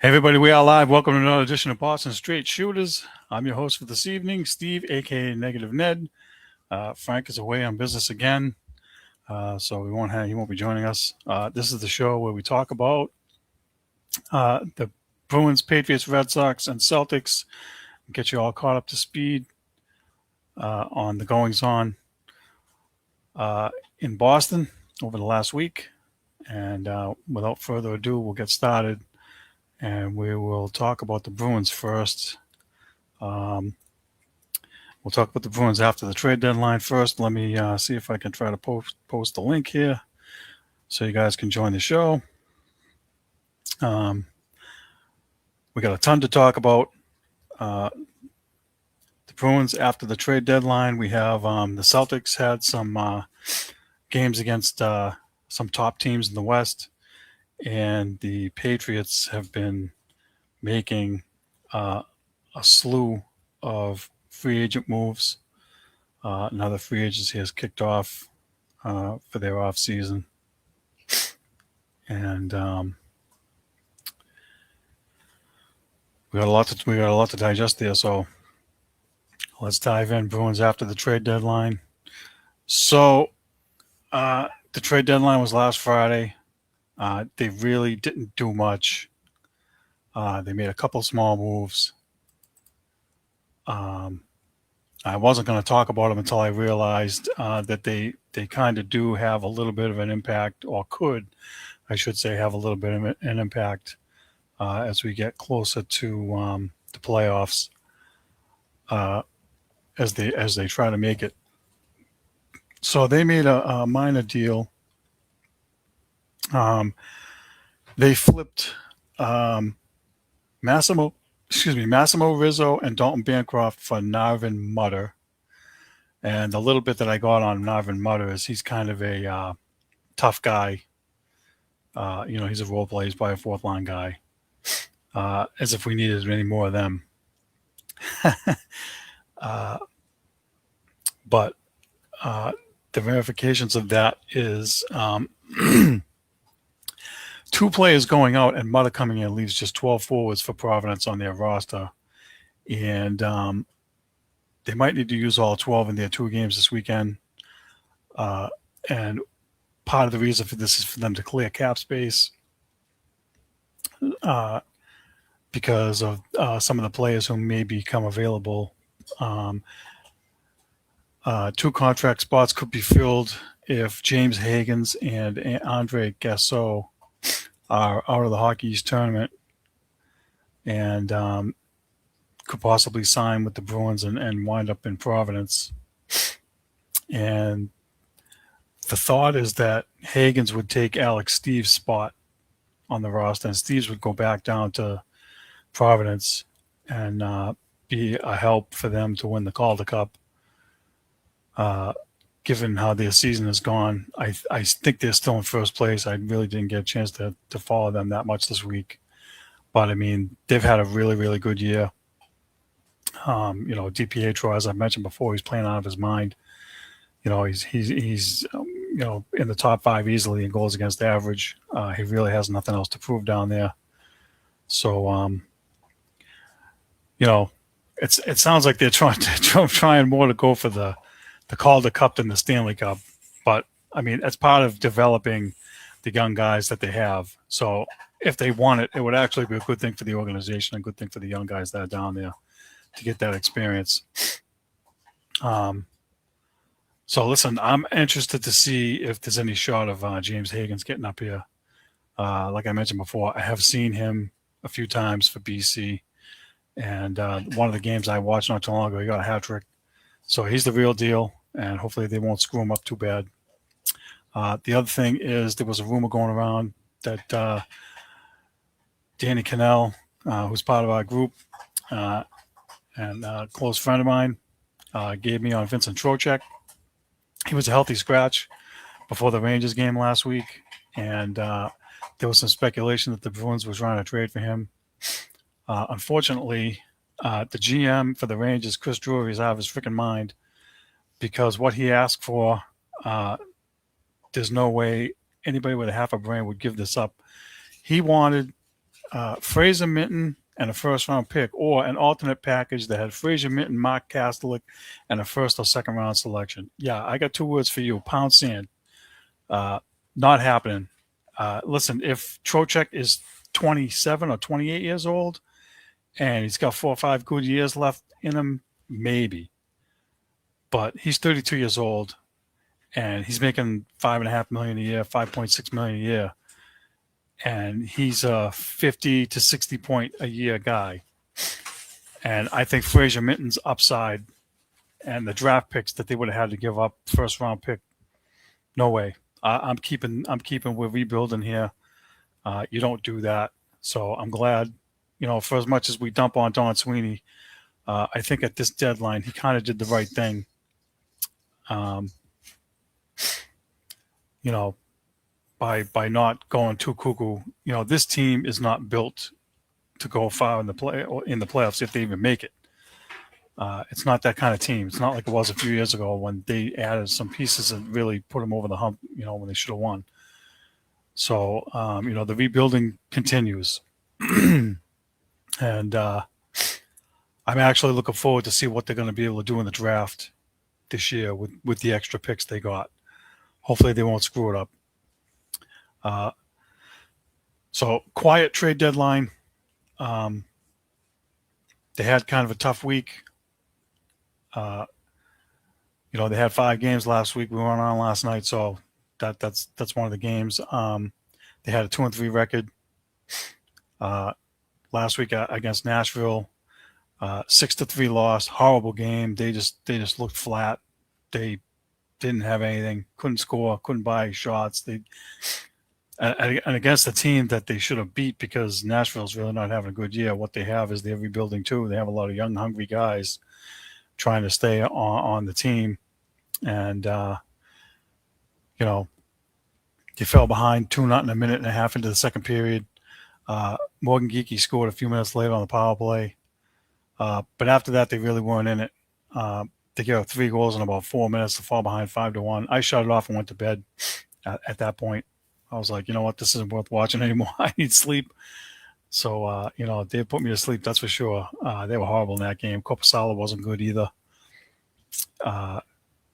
Hey everybody, we are live. Welcome to another edition of Boston Straight Shooters. I'm your host for this evening, Steve, aka Negative Ned. Frank is away on business again, so he won't be joining us. This is the show where we talk about the Bruins, Patriots, Red Sox, and Celtics, and get you all caught up to speed on the goings on in Boston over the last week. And without further ado, we'll get started, and we will talk about the Bruins first. We'll talk about the Bruins after the trade deadline first. Let me see if I can try to post the link here so you guys can join the show. We got a ton to talk about. The Bruins after the trade deadline. We have the Celtics had some games against some top teams in the West, and the Patriots have been making a slew of free agent moves. Another free agency has kicked off for their off season, and we got a lot to digest there. So let's dive in. Bruins after the trade deadline. So the trade deadline was last Friday. They really didn't do much. They made a couple small moves. I wasn't going to talk about them until I realized that they kind of do have a little bit of an impact, or could, I should say, have a little bit of an impact as we get closer to the playoffs, as they try to make it. So they made a minor deal. They flipped Massimo Rizzo and Dalton Bancroft for Narvin Mutter. And the little bit that I got on Narvin Mutter is he's kind of a tough guy. He's a role player. He's probably a fourth line guy. As if we needed any more of them. But the ramifications of that is two players going out and Mutter coming in leaves just 12 forwards for Providence on their roster. And they might need to use all 12 in their 2 games this weekend. And part of the reason for this is for them to clear cap space because of some of the players who may become available. 2 contract spots could be filled if James Higgins and Andre Gasso are out of the Hockey East tournament and could possibly sign with the Bruins and wind up in Providence. And the thought is that Higgins would take Alex Steves' spot on the roster, and Steves would go back down to Providence and be a help for them to win the Calder Cup. Given how their season has gone, I think they're still in first place. I really didn't get a chance to follow them that much this week. But, I mean, they've had a really, really good year. DiPietro, as I mentioned before, he's playing out of his mind. He's in the top 5 easily in goals against average. He really has nothing else to prove down there. So, it sounds like they're trying more to go for the Calder Cup than the Stanley Cup. But, I mean, it's part of developing the young guys that they have. So if they won it, it would actually be a good thing for the organization, a good thing for the young guys that are down there to get that experience. So listen, I'm interested to see if there's any shot of James Higgins getting up here. Like I mentioned before, I have seen him a few times for BC. And one of the games I watched not too long ago, he got a hat trick. So he's the real deal, and hopefully they won't screw him up too bad. The other thing is there was a rumor going around that Danny Cannell, who's part of our group and a close friend of mine, gave me on Vincent Trocheck. He was a healthy scratch before the Rangers game last week, and there was some speculation that the Bruins were trying to trade for him. Unfortunately, the GM for the Rangers, Chris Drury, is out of his freaking mind because what he asked for, there's no way anybody with a half a brain would give this up. He wanted Fraser Minton and a first-round pick, or an alternate package that had Fraser Minton, Mark Kastelik, and a first or second-round selection. Yeah, I got two words for you: pound sand. Not happening. Listen, if Trocheck is 27 or 28 years old and he's got 4 or 5 good years left in him, maybe. But he's 32 years old and he's making $5.5 million a year, $5.6 million a year, and he's a 50 to 60 point a year guy. And I think Fraser Minton's upside and the draft picks that they would have had to give up, first round pick, no way. I'm keeping. We're rebuilding here. You don't do that. So I'm glad. For as much as we dump on Don Sweeney, I think at this deadline he kind of did the right thing. By not going too cuckoo. This team is not built to go far in the playoffs if they even make it. It's not that kind of team. It's not like it was a few years ago when they added some pieces and really put them over the hump, when they should have won. So, the rebuilding continues. And I'm actually looking forward to see what they're going to be able to do in the draft this year with the extra picks they got. Hopefully they won't screw it up. So quiet trade deadline. They had kind of a tough week. They had 5 games last week. We weren't on last night, so that's one of the games. They had a 2-3 record last week against Nashville. 6-3 loss. Horrible game. They just looked flat. They didn't have anything. Couldn't score. Couldn't buy shots. And against the team that they should have beat, because Nashville's really not having a good year. What they have is they're rebuilding too. They have a lot of young, hungry guys trying to stay on the team. And, they fell behind 2-0 a minute and a half into the second period. Morgan Geekie scored a few minutes later on the power play. But after that, they really weren't in it. They gave up 3 goals in about 4 minutes to fall behind 5-1. I shut it off and went to bed at that point. I was like, you know what, this isn't worth watching anymore. I need sleep. So, they put me to sleep, that's for sure. They were horrible in that game. Korpisalo wasn't good either.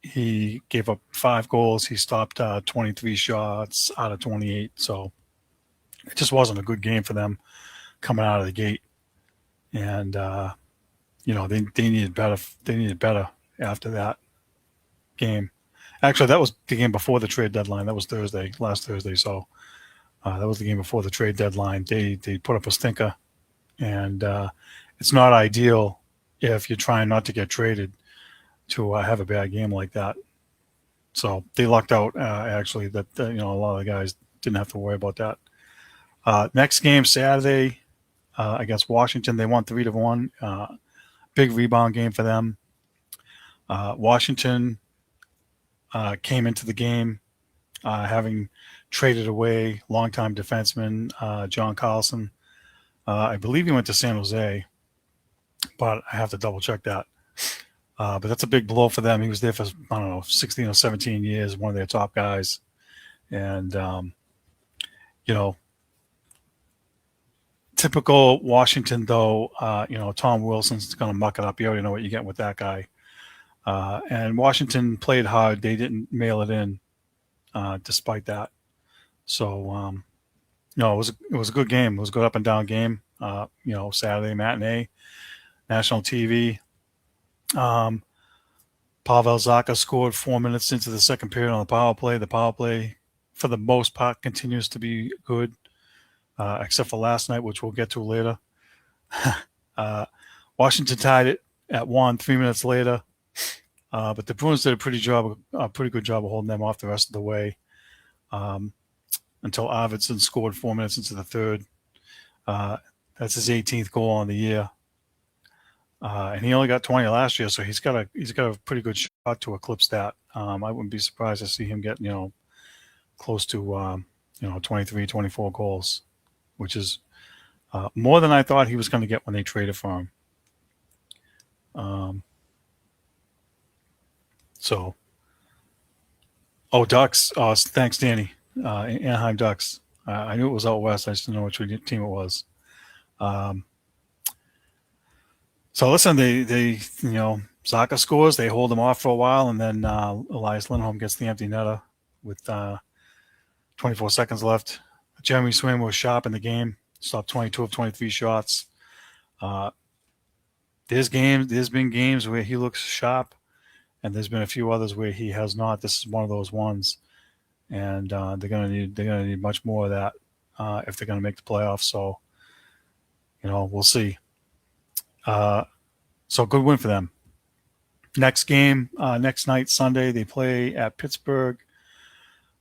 He gave up 5 goals. He stopped 23 shots out of 28. So it just wasn't a good game for them coming out of the gate. And, they needed better. They needed better after that game. Actually, that was the game before the trade deadline. That was last Thursday. So that was the game before the trade deadline. They put up a stinker. And it's not ideal if you're trying not to get traded to have a bad game like that. So they lucked out, actually, that a lot of the guys didn't have to worry about that. Next game, Saturday, against Washington. They won 3-1. Big rebound game for them. Washington came into the game having traded away longtime defenseman John Carlson. I believe he went to San Jose, but I have to double check that. But that's a big blow for them. He was there for, 16 or 17 years, one of their top guys. And, typical Washington, though, Tom Wilson's going to muck it up. You already know what you get with that guy. And Washington played hard. They didn't mail it in, despite that. So, it was a good game. It was a good up and down game. Saturday matinee, national TV. Pavel Zacha scored 4 minutes into the second period on the power play. The power play, for the most part, continues to be good, except for last night, which we'll get to later. Washington tied it at 1 3 minutes later. But the Bruins did a pretty good job of holding them off the rest of the way until Arvidsson scored 4 minutes into the third. That's his 18th goal on the year, and he only got 20 last year, so he's got a pretty good shot to eclipse that. I wouldn't be surprised to see him get close to 23, 24 goals, which is more than I thought he was going to get when they traded for him. Ducks. Thanks, Danny. Anaheim Ducks. I knew it was out west. I just didn't know which team it was. Um, so listen, they Zaka scores, they hold him off for a while, and then Elias Lindholm gets the empty netter with 24 seconds left. Jeremy Swim was sharp in the game, stopped 22 of 23 shots. Uh, there's been games where he looks sharp, and there's been a few others where he has not. This is one of those ones, and they're gonna need much more of that if they're gonna make the playoffs. So we'll see. So good win for them. Next game, next night, Sunday, they play at Pittsburgh.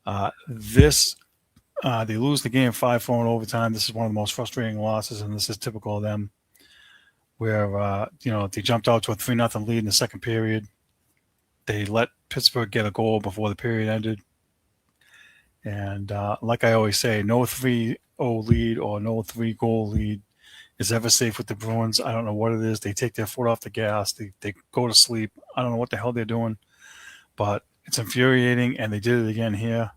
They lose the game 5-4 in overtime. This is one of the most frustrating losses, and this is typical of them, where they jumped out to a 3-0 lead in the second period. They let Pittsburgh get a goal before the period ended. And like I always say, no 3-0 lead or no 3-goal lead is ever safe with the Bruins. I don't know what it is. They take their foot off the gas. They go to sleep. I don't know what the hell they're doing, but it's infuriating, and they did it again here.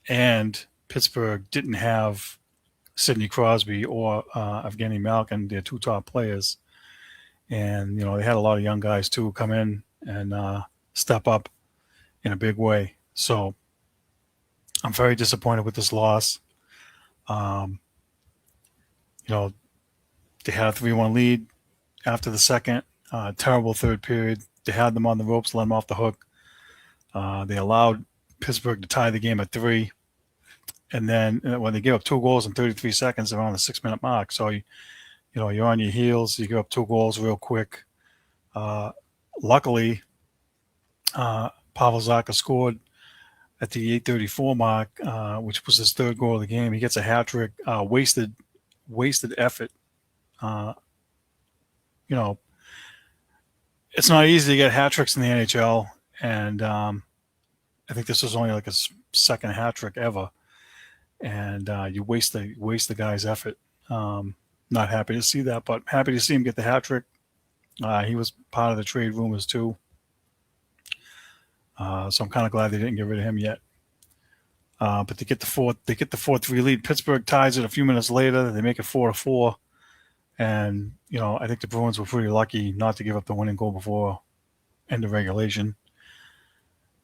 And Pittsburgh didn't have Sidney Crosby or Evgeny Malkin, their two top players. And, they had a lot of young guys, too, come in and step up in a big way. So I'm very disappointed with this loss. They had a 3-1 lead after the second. Terrible third period. They had them on the ropes, let them off the hook. They allowed Pittsburgh to tie the game at 3. And then when they give up 2 goals in 33 seconds, they're on the 6-minute mark. So, you're on your heels. You give up 2 goals real quick. Luckily, Pavel Zacha scored at the 8:34 mark, which was his third goal of the game. He gets a hat trick. Wasted effort. It's not easy to get hat tricks in the NHL, and I think this was only like a second hat trick ever. And you waste the guy's effort. Not happy to see that, but happy to see him get the hat trick. He was part of the trade rumors too. So I'm kind of glad they didn't get rid of him yet. But they get the 4-3 lead. Pittsburgh ties it a few minutes later. They make it 4-4. And, I think the Bruins were pretty lucky not to give up the winning goal before end of regulation.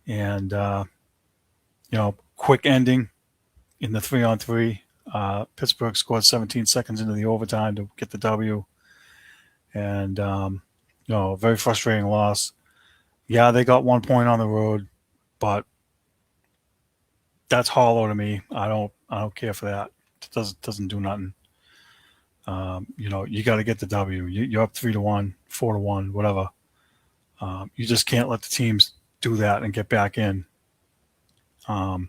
And, quick ending in the 3-on-3. Pittsburgh scored 17 seconds into the overtime to get the W. And, a very frustrating loss. Yeah, they got 1 point on the road, but that's hollow to me. I don't care for that. It doesn't do nothing. You got to get the W. You're up 3-1, 4-1, whatever. You just can't let the teams do that and get back in. So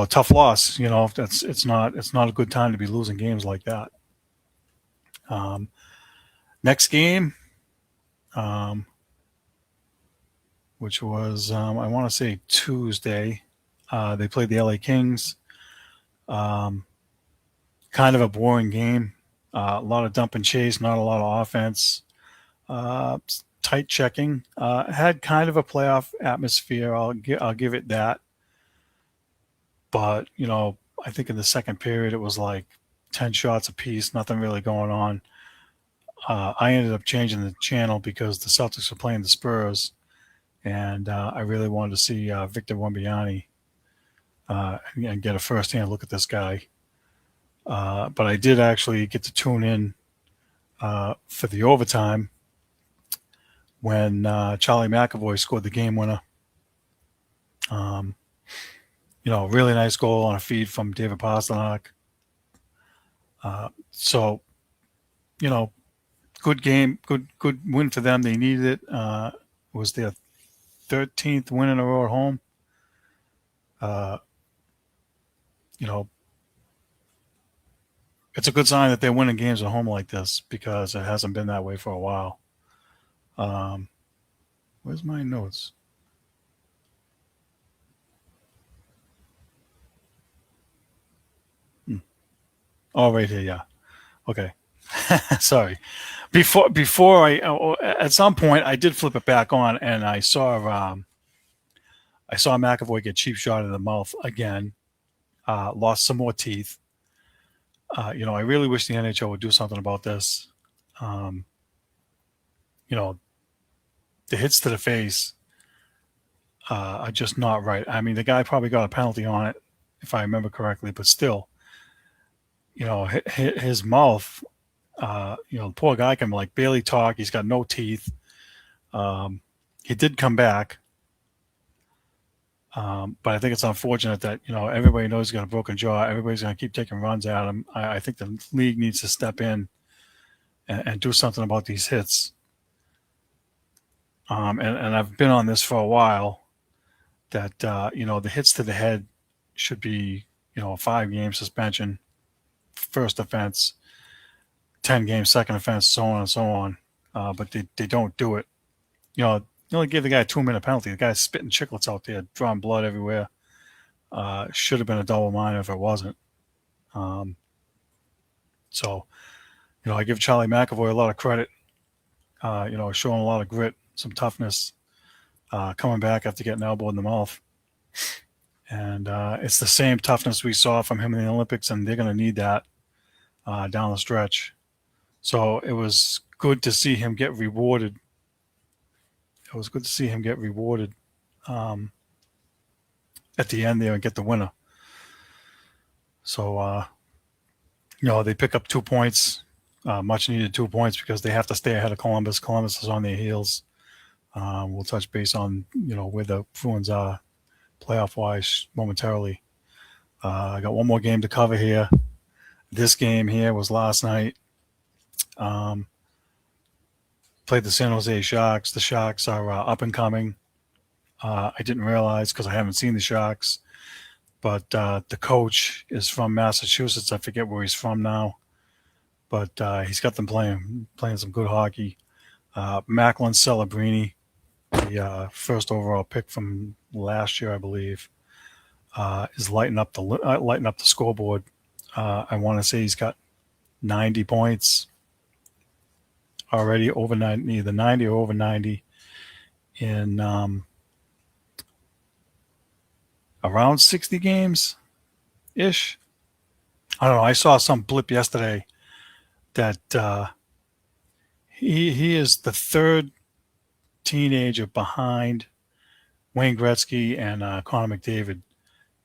a tough loss. It's not a good time to be losing games like that. Next game, which was I want to say Tuesday. They played the LA Kings. Kind of a boring game. A lot of dump and chase, not a lot of offense. Tight checking. Had kind of a playoff atmosphere. I'll give it that. But, I think in the second period it was like 10 shots apiece, nothing really going on. I ended up changing the channel because the Celtics were playing the Spurs, and I really wanted to see Victor Wembanyama and get a first-hand look at this guy. But I did actually get to tune in for the overtime when Charlie McAvoy scored the game winner. Really nice goal on a feed from David Pastrnak. So, good game, good win for them. They needed it. It was their 13th win in a row at home. It's a good sign that they're winning games at home like this because it hasn't been that way for a while. Where's my notes? Oh, right here, yeah. Okay. Sorry. Before I at some point I did flip it back on and I saw McAvoy get cheap shot in the mouth again. Lost some more teeth. I really wish the NHL would do something about this. Um, you know, the hits to the face are just not right. I mean, the guy probably got a penalty on it, if I remember correctly, but still, his mouth, the poor guy can like barely talk. He's got no teeth. Um, he did come back, but I think it's unfortunate that everybody knows he's got a broken jaw. Everybody's going to keep taking runs at him. I think the league needs to step in and do something about these hits. And I've been on this for a while. That the hits to the head should be a 5-game suspension, first offense, 10-game second offense, so on and so on. But they don't do it. They only give the guy a 2-minute penalty. The guy's spitting chiclets out there, drawing blood everywhere. Should have been a double minor if it wasn't. So, I give Charlie McAvoy a lot of credit. Showing a lot of grit, some toughness, coming back after getting elbowed in the mouth. And it's the same toughness we saw from him in the Olympics, and they're going to need that down the stretch. So it was good to see him get rewarded. It was good to see him get rewarded at the end there and get the winner. So, they pick up 2 points, much needed 2 points because they have to stay ahead of Columbus. Columbus is on their heels. We'll touch base on, where the Bruins are playoff-wise momentarily. I got one more game to cover here. This game here was last night. Played the San Jose Sharks. The Sharks are up and coming. I didn't realize because I haven't seen the Sharks. But the coach is from Massachusetts. I forget where he's from now. But he's got them playing some good hockey. Macklin Celebrini, the first overall pick from last year, I believe, is lighting up the scoreboard. I want to say he's got 90 points already, over 90, either 90 or over 90 in around 60 games ish. I don't know. I saw some blip yesterday that he is the third teenager behind Wayne Gretzky and Connor McDavid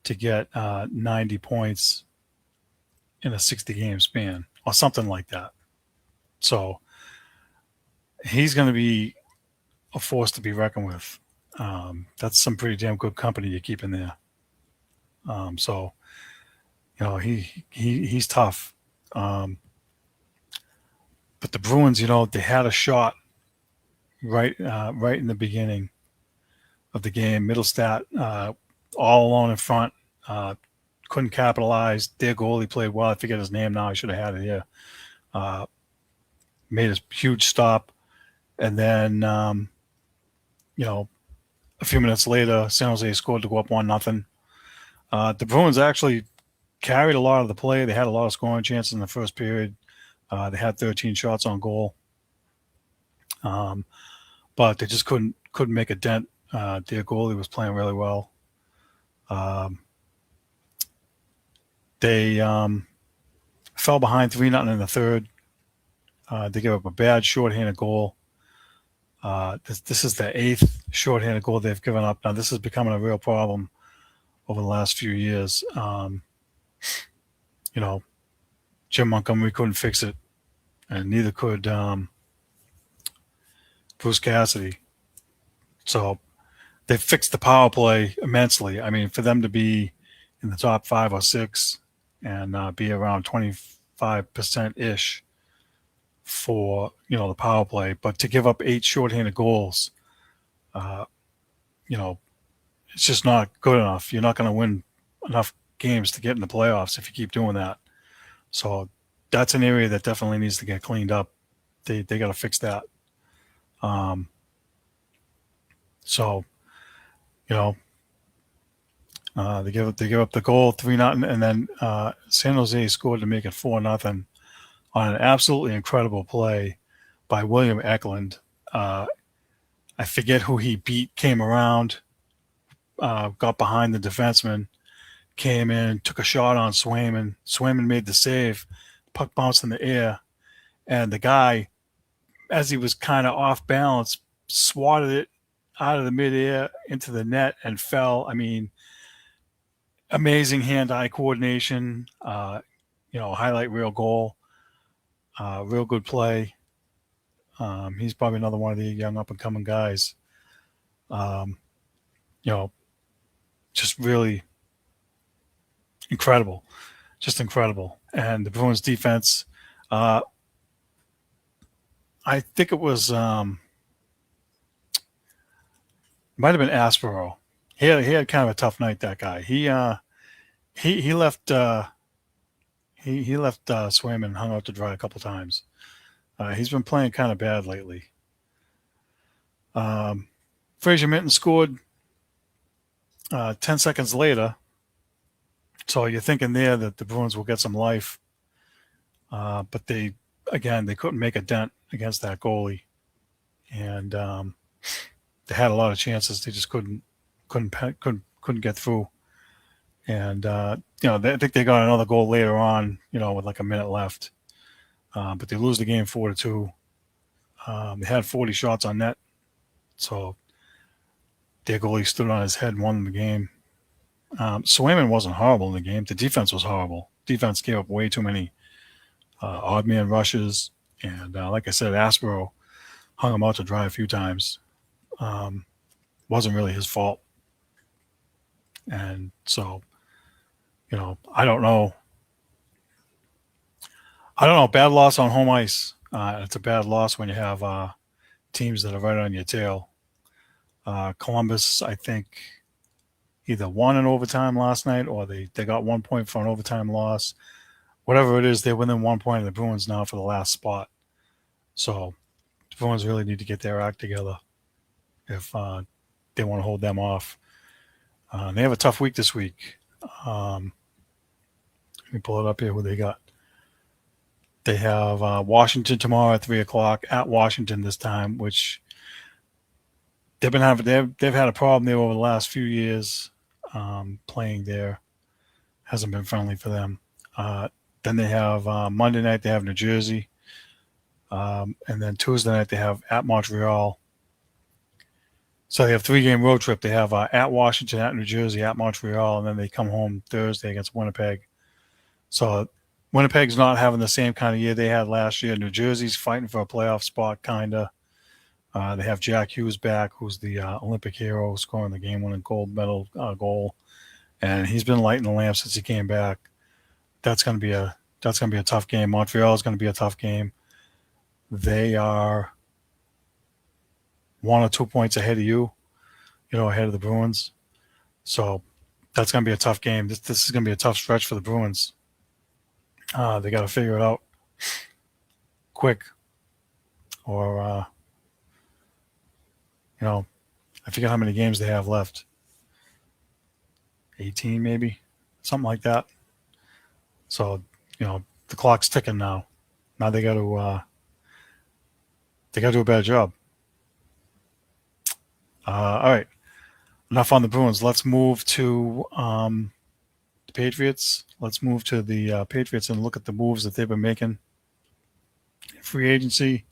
to get 90 points in a 60-game span or something like that. So he's going to be a force to be reckoned with. That's some pretty damn good company you keep in there. So he's tough. But the Bruins, they had a shot right in the beginning of the game. Middlestat all alone in front, couldn't capitalize. Their goalie played well. I forget his name now. I should have had it here. Made a huge stop, and then a few minutes later, San Jose scored to go up 1-0. The Bruins actually carried a lot of the play. They had a lot of scoring chances in the first period. They had 13 shots on goal, but they just couldn't make a dent. Their goalie was playing really well. They fell behind 3-0 in the third. They gave up a bad shorthanded goal. This is the 8th shorthanded goal they've given up. Now, this is becoming a real problem over the last few years. Jim Montgomery couldn't fix it, and neither could Bruce Cassidy. So they fixed the power play immensely. I mean, for them to be in the top 5 or 6 and be around 25%-ish for, the power play, but to give up 8 shorthanded goals, it's just not good enough. You're not going to win enough games to get in the playoffs if you keep doing that. So that's an area that definitely needs to get cleaned up. They got to fix that. They give up the goal 3-0, and then San Jose scored to make it 4-0 on an absolutely incredible play by William Eklund. I forget who he beat. Came around, got behind the defenseman, came in, took a shot on Swayman. Swayman made the save. Puck bounced in the air, and the guy, as he was kind of off balance, swatted it out of the midair into the net and fell. I mean, amazing hand-eye coordination. Highlight reel goal. Real good play. He's probably another one of the young up-and-coming guys. Just really incredible. Just incredible. And the Bruins defense, I think it was might have been Aspero. He had kind of a tough night. That guy. He left he left Swayman and hung out to dry a couple times. He's been playing kind of bad lately. Fraser Minton scored 10 seconds later. So you're thinking there that the Bruins will get some life. But they couldn't make a dent against that goalie. And they had a lot of chances. They just couldn't get through. And, I think they got another goal later on, with like a minute left. But they lose the game 4-2. They had 40 shots on net. So their goalie stood on his head and won the game. Swayman wasn't horrible in the game. The defense was horrible. Defense gave up way too many odd man rushes. And like I said, Aspero hung him out to dry a few times. Wasn't really his fault. And so, I don't know. Bad loss on home ice. It's a bad loss when you have teams that are right on your tail. Columbus, I think, either won in overtime last night or they got 1 point for an overtime loss. Whatever it is, they're within 1 point of the Bruins now for the last spot. So the Bruins really need to get their act together if they want to hold them off. They have a tough week this week. Let me pull it up here. Who they got? They have Washington tomorrow at 3:00 at Washington this time, which they've had a problem there over the last few years. Playing there hasn't been friendly for them. Then they have Monday night. They have New Jersey, and then Tuesday night they have at Montreal. So they have 3-game road trip. They have at Washington, at New Jersey, at Montreal, and then they come home Thursday against Winnipeg. So Winnipeg's not having the same kind of year they had last year. New Jersey's fighting for a playoff spot, kind of. They have Jack Hughes back, who's the Olympic hero, scoring the game-winning gold medal goal, and he's been lighting the lamp since he came back. That's going to be a tough game. Montreal is going to be a tough game. They are 1 or 2 points ahead of you, ahead of the Bruins. So that's going to be a tough game. This is going to be a tough stretch for the Bruins. They got to figure it out quick, or I forget how many games they have left. 18 maybe, something like that. So the clock's ticking now. Now they got to do a better job. All right, enough on the Bruins. Let's move to the Patriots. Let's move to the Patriots and look at the moves that they've been making in free agency.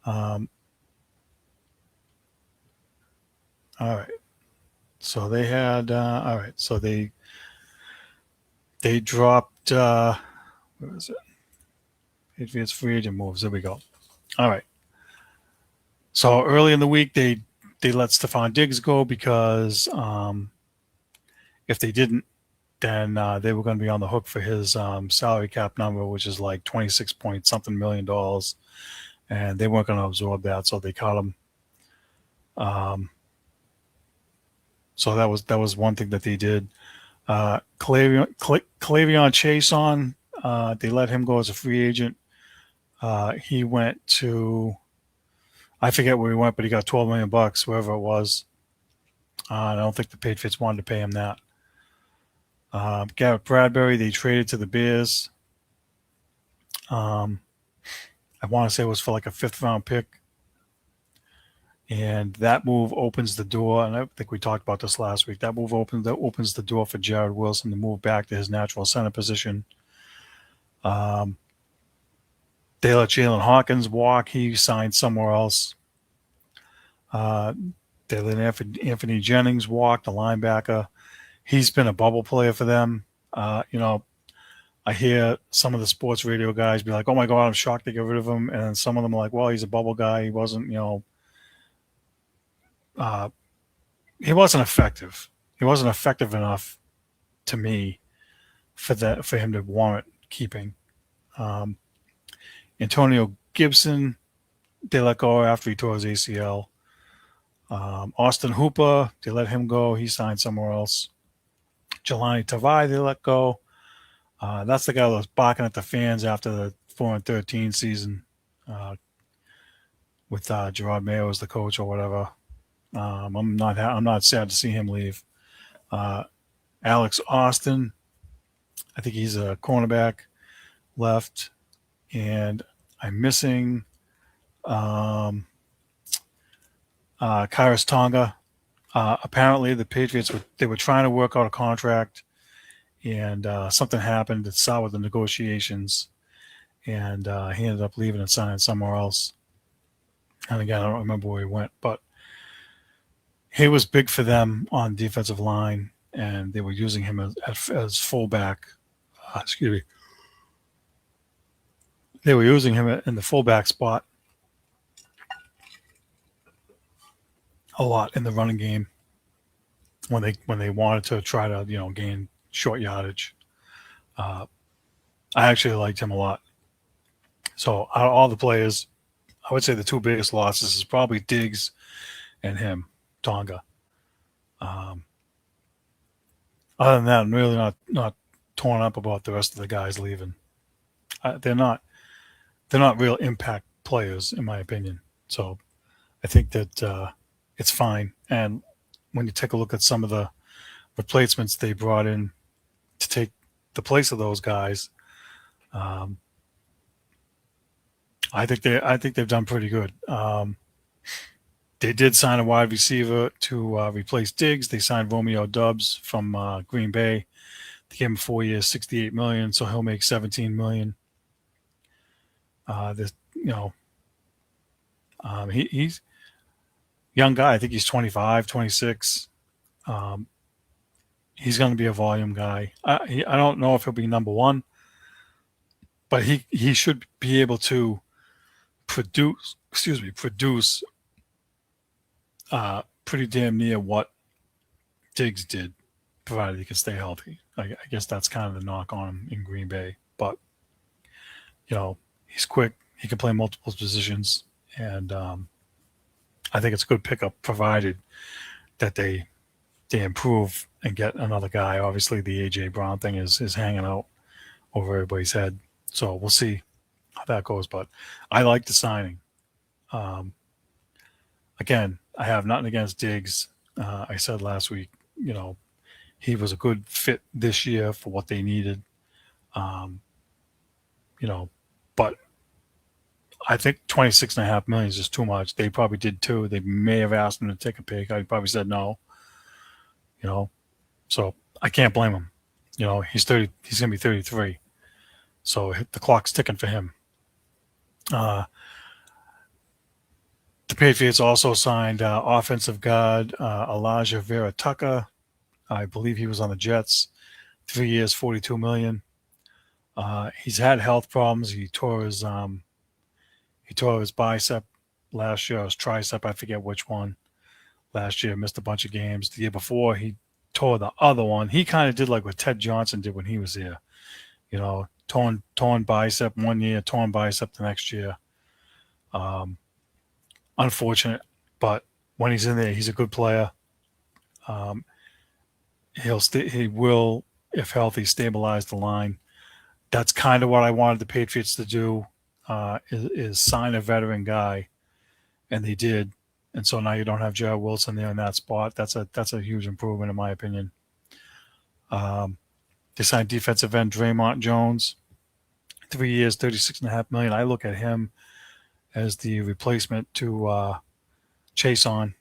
All right. So they had all right. So they dropped where is it? Patriots free agent moves. There we go. All right. So early in the week they let Stephon Diggs go because if they didn't, then they were going to be on the hook for his salary cap number, which is like $26 point something million, and they weren't going to absorb that, so they cut him. So that was one thing that they did. Clavion Chason, they let him go as a free agent. He went to, I forget where he went, but he got $12 million, wherever it was. I don't think the Patriots wanted to pay him that. Garrett Bradbury, they traded to the Bears. I want to say it was for like a 5th round pick. And that move opens the door, and I think we talked about this last week. That move opens the door for Jared Wilson to move back to his natural center position. They let Jalen Hawkins walk. He signed somewhere else. They let Anthony Jennings walk, the linebacker. He's been a bubble player for them. I hear some of the sports radio guys be like, "Oh my God, I'm shocked to get rid of him," and some of them are like, "Well, he's a bubble guy. He wasn't, he wasn't effective. He wasn't effective enough to me for him to warrant keeping." Antonio Gibson, they let go after he tore his ACL. Austin Hooper, they let him go. He signed somewhere else. Jelani Tavai, they let go. That's the guy that was barking at the fans after the 4-13 season with Gerard Mayo as the coach or whatever. I'm not sad to see him leave. Alex Austin, I think he's a cornerback, left, and I'm missing Kairos Tonga. Apparently, the Patriots were trying to work out a contract, and something happened. It started with the negotiations, and he ended up leaving and signing somewhere else. And again, I don't remember where he went, but he was big for them on defensive line, and they were using him as fullback. Excuse me. They were using him in the fullback spot a lot in the running game when they wanted to try to gain short yardage. I actually liked him a lot. So out of all the players, I would say the two biggest losses is probably Diggs and him, Tonga. Other than that, I'm really not torn up about the rest of the guys leaving. They're not real impact players, in my opinion. So I think that it's fine. And when you take a look at some of the replacements they brought in to take the place of those guys, I think they've done pretty good. They did sign a wide receiver to replace Diggs. They signed Romeo Doubs from Green Bay. They gave him 4 years, $68 million, so he'll make $17 million. He's a young guy. I think he's 25, 26. He's going to be a volume guy. I don't know if he'll be number one, but he should be able to produce pretty damn near what Diggs did, provided he can stay healthy. I guess that's kind of the knock on him in Green Bay. But, he's quick. He can play multiple positions. And I think it's a good pickup, provided that they improve and get another guy. Obviously, the AJ Brown thing is hanging out over everybody's head. So we'll see how that goes. But I like the signing. Again, I have nothing against Diggs. I said last week, he was a good fit this year for what they needed. But I think $26.5 million is just too much. They probably did too. They may have asked him to take a pay cut. He probably said no. So I can't blame him. He's 30. He's going to be 33. So the clock's ticking for him. The Patriots also signed offensive guard Elijah Vera Tucker. I believe he was on the Jets. 3 years, $42 million. He's had health problems. He tore his bicep last year, or his tricep, I forget which one. Last year, missed a bunch of games. The year before, he tore the other one. He kind of did like what Ted Johnson did when he was here. Torn bicep one year, torn bicep the next year. Unfortunate, but when he's in there, he's a good player. He will, if healthy, stabilize the line. That's kind of what I wanted the Patriots to do, is sign a veteran guy, and they did. And so now you don't have Jared Wilson there in that spot. That's a huge improvement in my opinion. They signed defensive end Draymond Jones, 3 years, $36.5 million. I look at him as the replacement to chase on,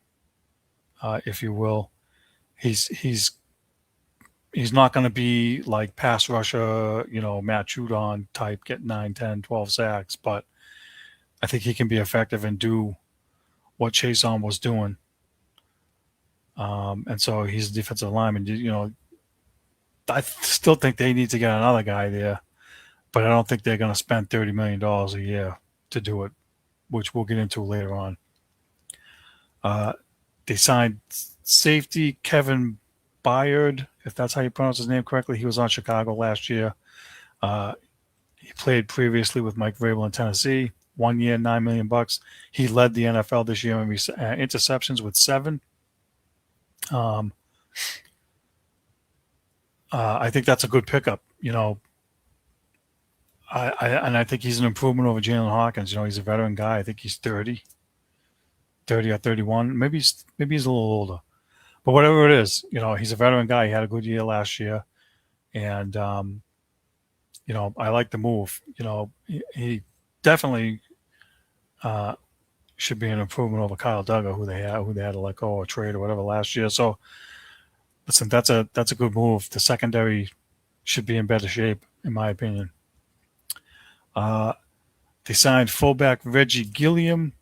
if you will. He's he's he's not going to be like pass rusher, Matt Judon type, get 9, 10, 12 sacks, but I think he can be effective and do what Chase on was doing. And so he's a defensive lineman. I still think they need to get another guy there, but I don't think they're going to spend $30 million a year to do it, which we'll get into later on. They signed safety Kevin Byard, if that's how you pronounce his name correctly. He was on Chicago last year. He played previously with Mike Vrabel in Tennessee. 1 year, $9 million. He led the NFL this year in interceptions with 7. I think that's a good pickup. I think he's an improvement over Jalen Hawkins. He's a veteran guy. I think he's 30 or 31. Maybe he's a little older. But whatever it is, he's a veteran guy. He had a good year last year. And, I like the move. He definitely should be an improvement over Kyle Duggar, who they had to let go or trade or whatever last year. So, listen, that's a good move. The secondary should be in better shape, in my opinion. They signed fullback Reggie Gilliam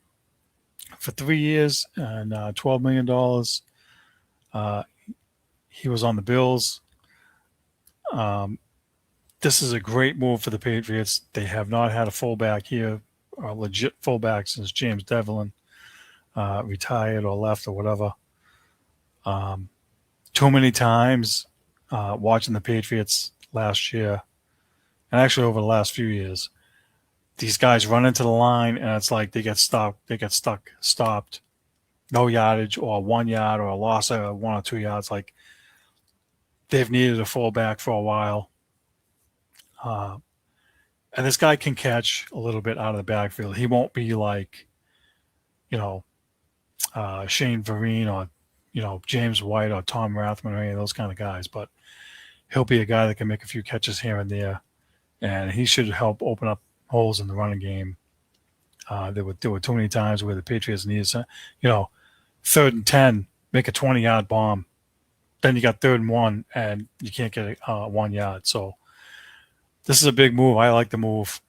for 3 years and $12 million. He was on the Bills. This is a great move for the Patriots. They have not had a fullback here, a legit fullback, since James Devlin retired or left or whatever. Too many times watching the Patriots last year, and actually over the last few years, these guys run into the line and it's like they get stopped. No yardage or 1 yard or a loss of 1 or 2 yards. Like, they've needed a fullback for a while. And this guy can catch a little bit out of the backfield. He won't be like, Shane Vereen or, James White or Tom Rathman or any of those kind of guys. But he'll be a guy that can make a few catches here and there. And he should help open up holes in the running game. There were too many times where the Patriots needed some, 3rd and 10, make a 20-yard bomb. Then you got 3rd and 1, and you can't get 1 yard. So this is a big move. I like the move.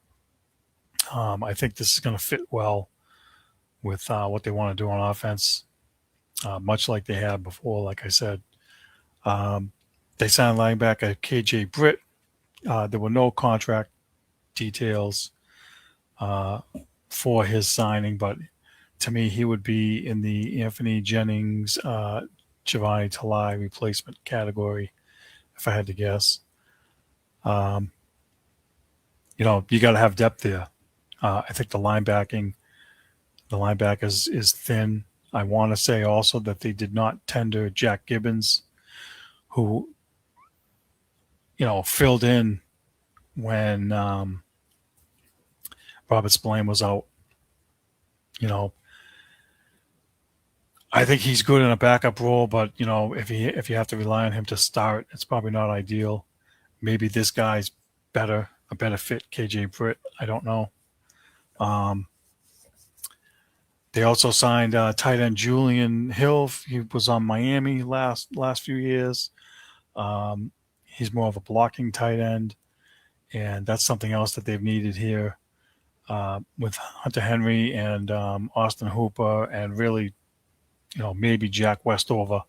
I think this is going to fit well with what they want to do on offense, much like they had before, like I said. They signed linebacker KJ Britt. There were no contract details for his signing, but to me, he would be in the Anthony Jennings, Giovanni Talai replacement category, if I had to guess. You got to have depth there. I think the linebackers is thin. I want to say also that they did not tender Jack Gibbons, who, filled in when Robert Spillane was out. I think he's good in a backup role, but if you have to rely on him to start, it's probably not ideal. Maybe this guy's a better fit, KJ Britt. I don't know. They also signed tight end Julian Hill. He was on Miami last few years. He's more of a blocking tight end, and that's something else that they've needed here with Hunter Henry and Austin Hooper, and really, maybe Jack Westover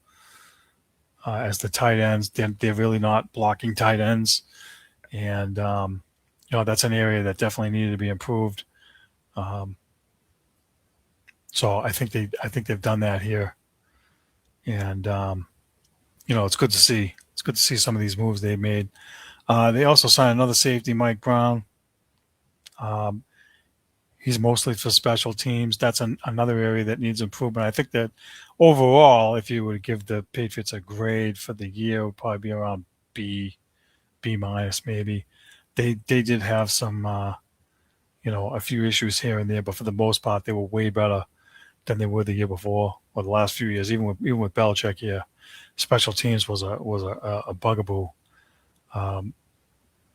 as the tight ends. They're really not blocking tight ends, and that's an area that definitely needed to be improved. So I think they've done that here, and it's good to see. It's good to see some of these moves they made. They also signed another safety, Mike Brown. He's mostly for special teams. That's another area that needs improvement. I think that overall, if you were to give the Patriots a grade for the year, it would probably be around B minus maybe. They did have some, a few issues here and there, but for the most part, they were way better than they were the year before or the last few years. Even with Belichick here, special teams was a bugaboo.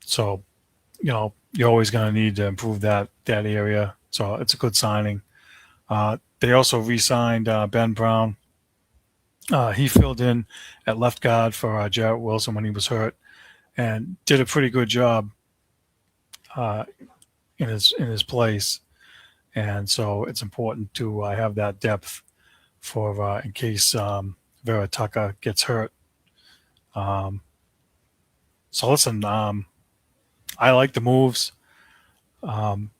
So, you're always going to need to improve that area. So it's a good signing. They also re-signed Ben Brown. He filled in at left guard for Jarrett Wilson when he was hurt, and did a pretty good job uh, in his place. And so it's important to have that depth for in case Vera Tucker gets hurt. Um, so listen, I like the moves. Um,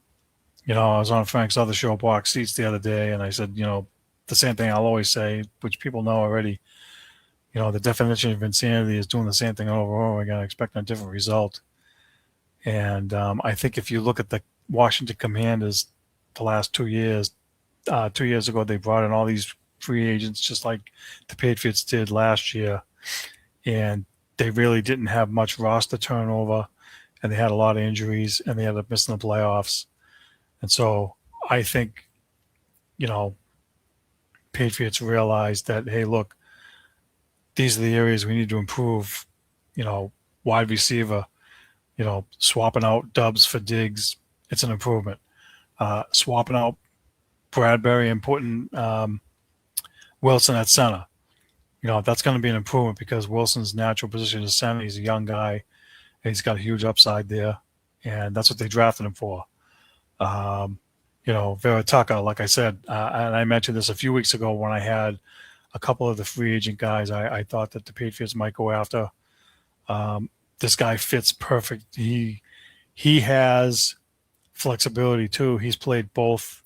I was on Frank's other show, Box Seats, the other day, and I said, the same thing I'll always say, which people know already. The definition of insanity is doing the same thing over and over again, expecting a different result. And I think if you look at the Washington Commanders the last 2 years, 2 years ago, they brought in all these free agents just like the Patriots did last year. And they really didn't have much roster turnover, and they had a lot of injuries, and they ended up missing the playoffs. And so I think, Patriots realized that, hey, look, these are the areas we need to improve. Wide receiver, swapping out Dubs for Diggs, it's an improvement. Swapping out Bradbury and putting Wilson at center, that's going to be an improvement because Wilson's natural position is center. He's a young guy, and he's got a huge upside there, and that's what they drafted him for. Vera Tucker, like I said, and I mentioned this a few weeks ago when I had a couple of the free agent guys I thought that the Patriots might go after. This guy fits perfect. He has flexibility too. He's played both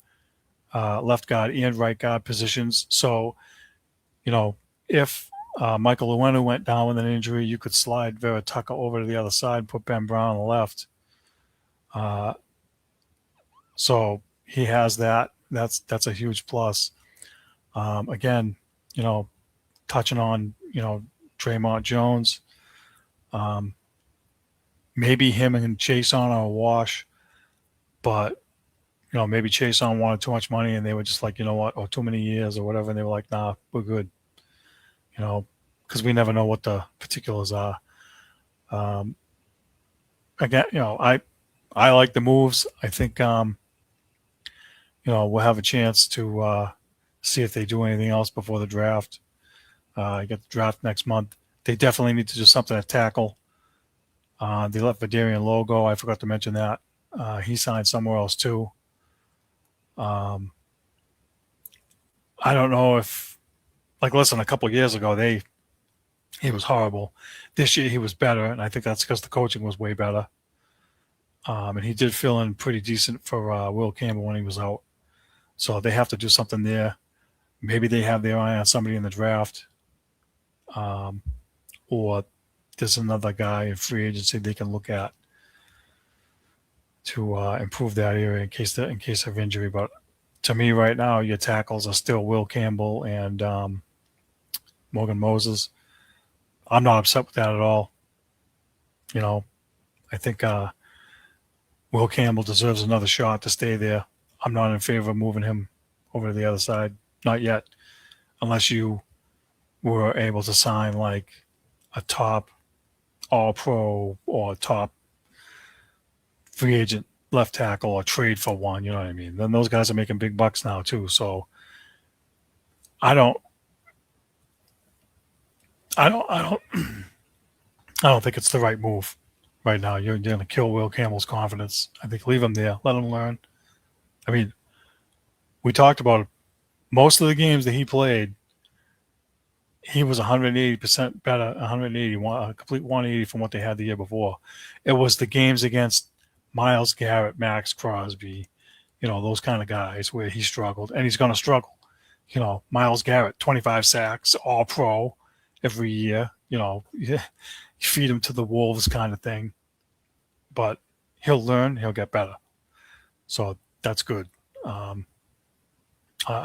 left guard and right guard positions. So, if Michael Luenu went down with an injury, you could slide Vera Tucker over to the other side and put Ben Brown on the left. So he has that. That's a huge plus. Again, touching on, Draymond Jones. Maybe him and Chase on are a wash, but maybe Chase on wanted too much money and they were just like, you know what, or too many years or whatever, and they were like, nah, we're good. Because we never know what the particulars are. Again, I like the moves. I think we'll have a chance to see if they do anything else before the draft. I get the draft next month. They definitely need to do something at tackle. They let Vidarian Lowe go. I forgot to mention that. He signed somewhere else too. I don't know if, listen, a couple of years ago, he was horrible. This year he was better, and I think that's because the coaching was way better. And he did fill in pretty decent for Will Campbell when he was out. So they have to do something there. Maybe they have their eye on somebody in the draft. Or there's another guy in free agency they can look at to improve that area in case of injury. But to me right now, your tackles are still Will Campbell and Morgan Moses. I'm not upset with that at all. I think Will Campbell deserves another shot to stay there. I'm not in favor of moving him over to the other side. Not yet. Unless you were able to sign like a top all-pro or top free agent left tackle or trade for one, you know what I mean? Then those guys are making big bucks now too. So I don't I don't think it's the right move right now. You're going to kill Will Campbell's confidence. I think leave him there. Let him learn. I mean, we talked about it. Most of the games that he played, he was 180% better, 180, a complete 180 from what they had the year before. It was the games against Myles Garrett, Max Crosby, those kind of guys where he struggled, and he's going to struggle. Myles Garrett, 25 sacks, all pro every year. You feed him to the wolves kind of thing. But he'll learn, he'll get better. So that's good. I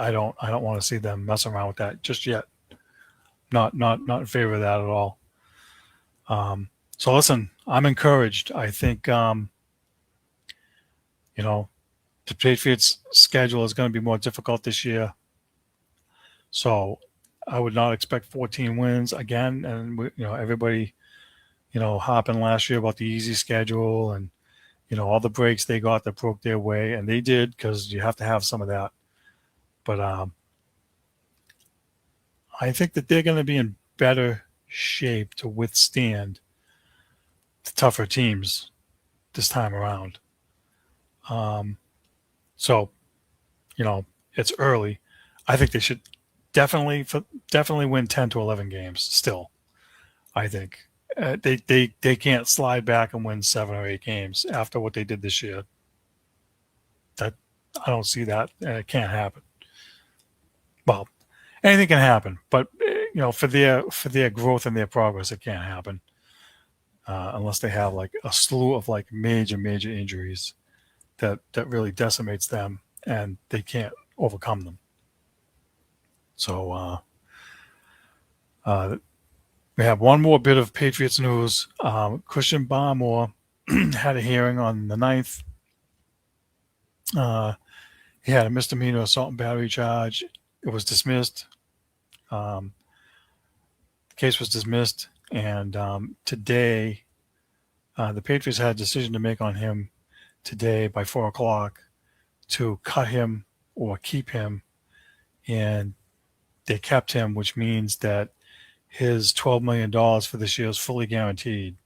don't want to see them mess around with that just yet. Not in favor of that at all. So listen, I'm encouraged. I think the Patriots' schedule is going to be more difficult this year. So I would not expect 14 wins again. And everybody, hopping last year about the easy schedule and all the breaks they got that broke their way, and they did, because you have to have some of that. But I think that they're going to be in better shape to withstand the tougher teams this time around. So, it's early. I think they should definitely win 10 to 11 games still. I think they can't slide back and win 7 or 8 games after what they did this year. That I don't see that. It can't happen. Well, anything can happen, but for their growth and their progress, it can't happen unless they have like a slew of like major injuries that really decimates them and they can't overcome them. So we have one more bit of Patriots news. Christian Barmore had a hearing on the 9th. He had a misdemeanor assault and battery charge. It was dismissed. The case was dismissed, and today the Patriots had a decision to make on him today by 4 o'clock to cut him or keep him, and they kept him, which means that his $12 million for this year is fully guaranteed.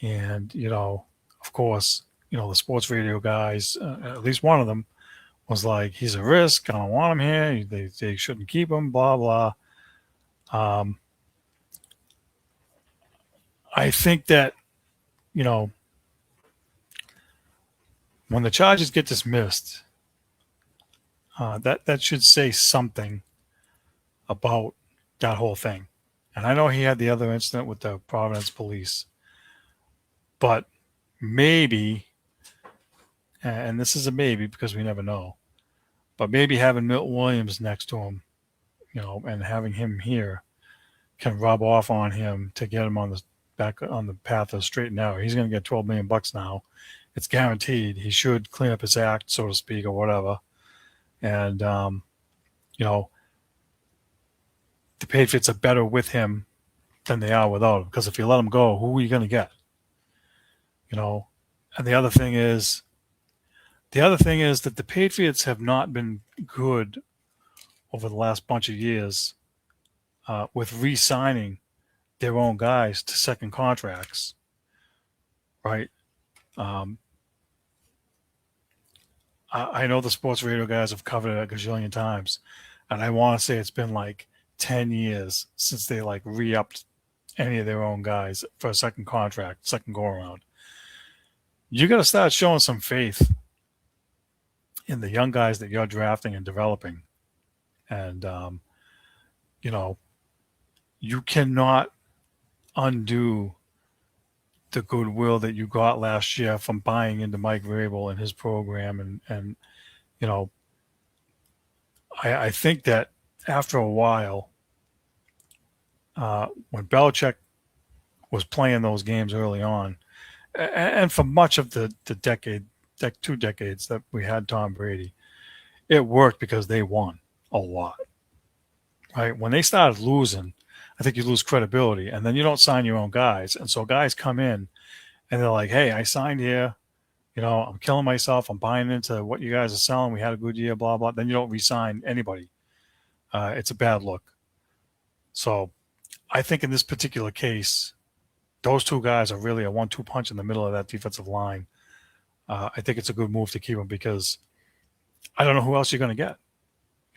And, of course, the sports radio guys, at least one of them, was like, he's a risk. I don't want him here. They shouldn't keep him, blah, blah. I think that, when the charges get dismissed, that should say something about that whole thing. And I know he had the other incident with the Providence police, but maybe, and this is a maybe because we never know, but maybe having Milton Williams next to him, and having him here can rub off on him to get him on the back on the path of straight and narrow. He's going to get $12 million now. It's guaranteed. He should clean up his act, so to speak, or whatever. And, the Patriots are better with him than they are without him. Because if you let him go, who are you going to get? And the other thing is that the Patriots have not been good over the last bunch of years with re-signing their own guys to second contracts, right? I know the sports radio guys have covered it a gazillion times, and I want to say it's been like 10 years since they like re-upped any of their own guys for a second contract, second go-around. You got to start showing some faith in the young guys that you're drafting and developing. And, you cannot undo the goodwill that you got last year from buying into Mike Vrabel and his program. And I think that after a while, when Belichick was playing those games early on, and for much of the 2 decades that we had Tom Brady, it worked because they won a lot. Right? When they started losing, I think you lose credibility, and then you don't sign your own guys. And so guys come in, and they're like, hey, I signed here. I'm killing myself. I'm buying into what you guys are selling. We had a good year, blah, blah. Then you don't re-sign anybody. It's a bad look. So I think in this particular case, those 2 guys are really a 1-2 punch in the middle of that defensive line. I think it's a good move to keep them because I don't know who else you're going to get.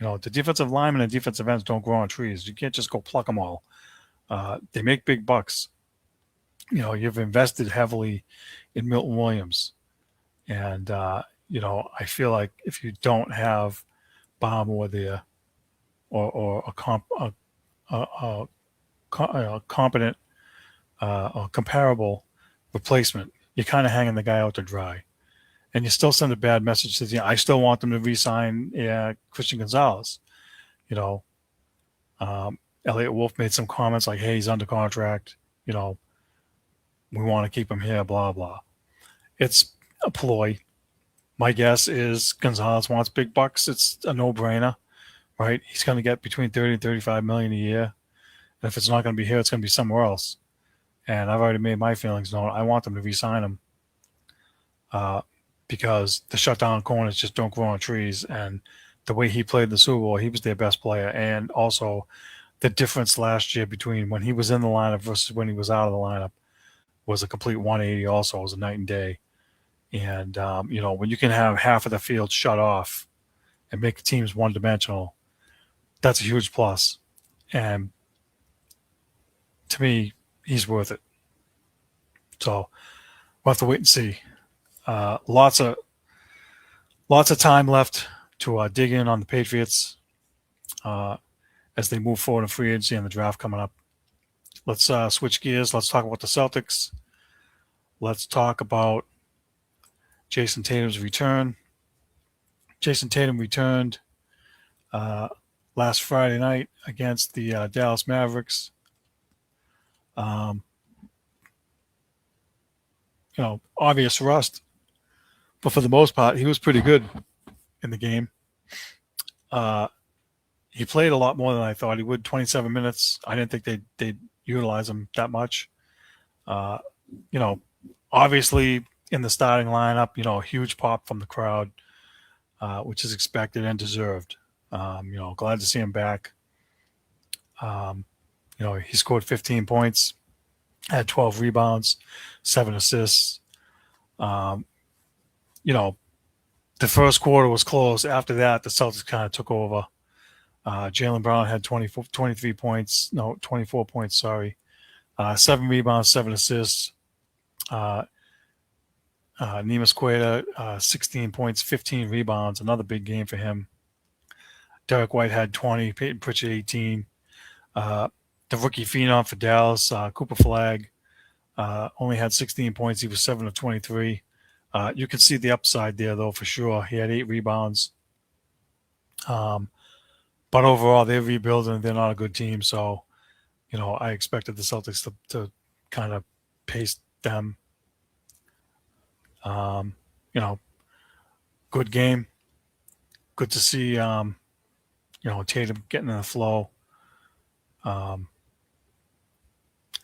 The defensive linemen and defensive ends don't grow on trees. You can't just go pluck them all. They make big bucks. You've invested heavily in Milton Williams. And, I feel like if you don't have Barmore there or a competent or comparable replacement, you're kind of hanging the guy out to dry. And you still send a bad message to I still want them to re-sign Christian Gonzalez. Elliot Wolf made some comments like, hey, he's under contract. We want to keep him here, blah, blah. It's a ploy. My guess is Gonzalez wants big bucks. It's a no-brainer, right? He's going to get between $30 and $35 million a year. And if it's not going to be here, it's going to be somewhere else. And I've already made my feelings known. I want them to re-sign him. Because the shutdown corners just don't grow on trees, and the way he played in the Super Bowl, he was their best player. And also the difference last year between when he was in the lineup versus when he was out of the lineup was a complete 180 also. It was a night and day. And, when you can have half of the field shut off and make teams one-dimensional, that's a huge plus. And to me, he's worth it. So we'll have to wait and see. Lots of time left to dig in on the Patriots as they move forward in free agency and the draft coming up. Let's switch gears. Let's talk about the Celtics. Let's talk about Jayson Tatum's return. Jayson Tatum returned last Friday night against the Dallas Mavericks. Obvious rust, but for the most part, he was pretty good in the game. He played a lot more than I thought he would. 27 minutes. I didn't think they'd utilize him that much. Obviously in the starting lineup, a huge pop from the crowd, which is expected and deserved. Glad to see him back. He scored 15 points, had 12 rebounds, 7 assists. The first quarter was close. After that, the Celtics kind of took over. Jaylen Brown had 24 points, 7 rebounds, 7 assists. Neemias Queta, 16 points, 15 rebounds, another big game for him. Derek White had 20, Peyton Pritchard 18. The rookie phenom for Dallas, Cooper Flag, only had 16 points. He was 7 of 23. You can see the upside there, though, for sure. He had 8 rebounds. But overall, they're rebuilding. They're not a good team. So, I expected the Celtics to kind of pace them. Good game. Good to see, Tatum getting in the flow. And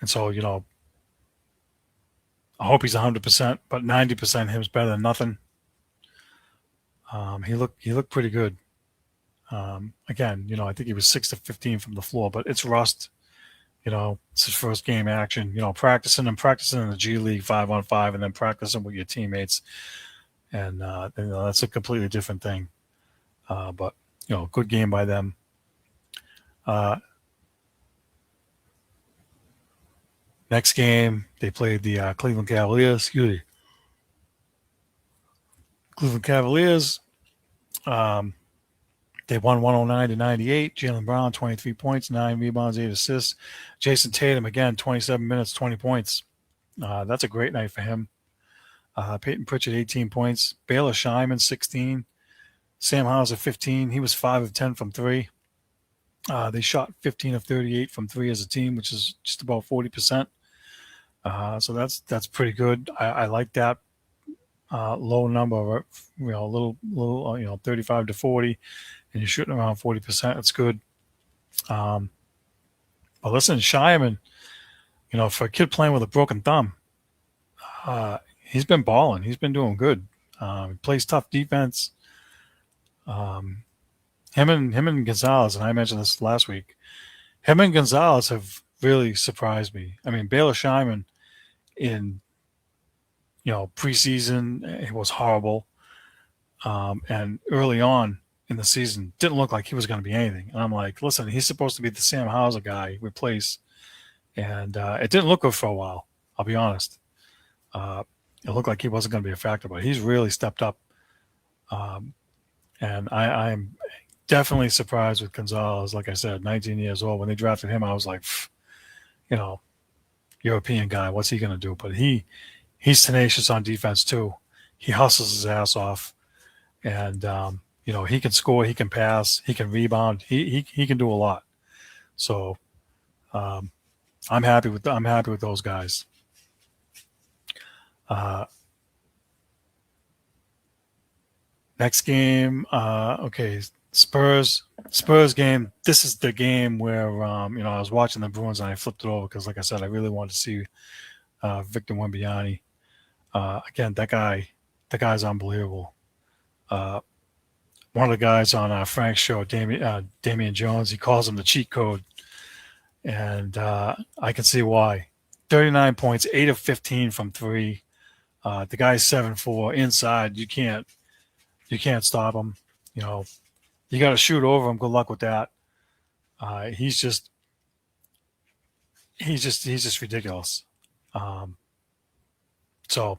so, I hope he's 100%, but 90% him's better than nothing. He looked pretty good. Again, I think he was 6 to 15 from the floor, but it's rust. It's his first game action. Practicing in the G League 5-on-5, and then practicing with your teammates, and that's a completely different thing. But good game by them. Next game, they played the Cleveland Cavaliers. Cleveland Cavaliers. They won 109-98. Jaylen Brown, 23 points, 9 rebounds, 8 assists. Jayson Tatum, again, 27 minutes, 20 points. That's a great night for him. Peyton Pritchard, 18 points. Baylor Scheinman, 16. Sam Hauser, 15. He was 5 of 10 from 3. They shot 15 of 38 from 3 as a team, which is just about 40%. So that's pretty good. I like that low number, little 35 to 40, and you're shooting around 40%. It's good. But listen, Scheinman, for a kid playing with a broken thumb, he's been balling. He's been doing good. He plays tough defense. Him and Gonzalez, and I mentioned this last week. Him and Gonzalez have really surprised me. I mean, Baylor Scheinman in preseason, it was horrible, and early on in the season didn't look like he was going to be anything. And I'm like, listen, he's supposed to be the Sam Hauser guy replace, and it didn't look good for a while. I'll be honest. It looked like he wasn't going to be a factor, but he's really stepped up. And I'm definitely surprised with Gonzalez. Like I said, 19 years old. When they drafted him, I was like, European guy, what's he going to do? But he's tenacious on defense too. He hustles his ass off, and he can score, he can pass, he can rebound, he can do a lot. So I'm happy with those guys. Next game, Spurs game. This is the game where I was watching the Bruins and I flipped it over because, like I said, I really wanted to see Victor Wembanyama. Again, that guy's unbelievable. one of the guys on Frank's show, Damian Jones, he calls him the cheat code, and I can see why. 39 points, 8 of 15 from three. The guy's 7'4" inside. You can't stop him. You know, you got to shoot over him. Good luck with that. He's just ridiculous. Um, so,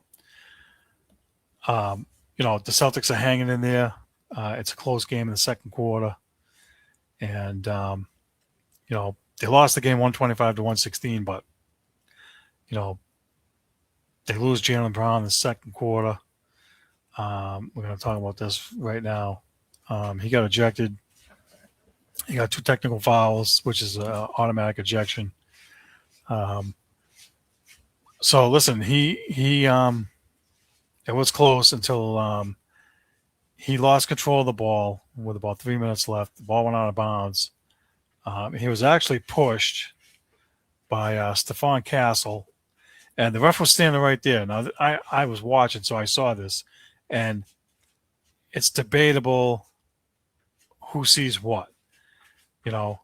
you know, the Celtics are hanging in there. It's a close game in the second quarter, and you know, they lost the game 125-116, but you know, they lose Jaylen Brown in the second quarter. We're going to talk about this right now. He got ejected. He got 2 technical fouls, which is automatic ejection. So listen, it was close until he lost control of the ball with about 3 minutes left. The ball went out of bounds. He was actually pushed by Stephon Castle, and the ref was standing right there. Now, I was watching, so I saw this, and it's debatable who sees what. You know,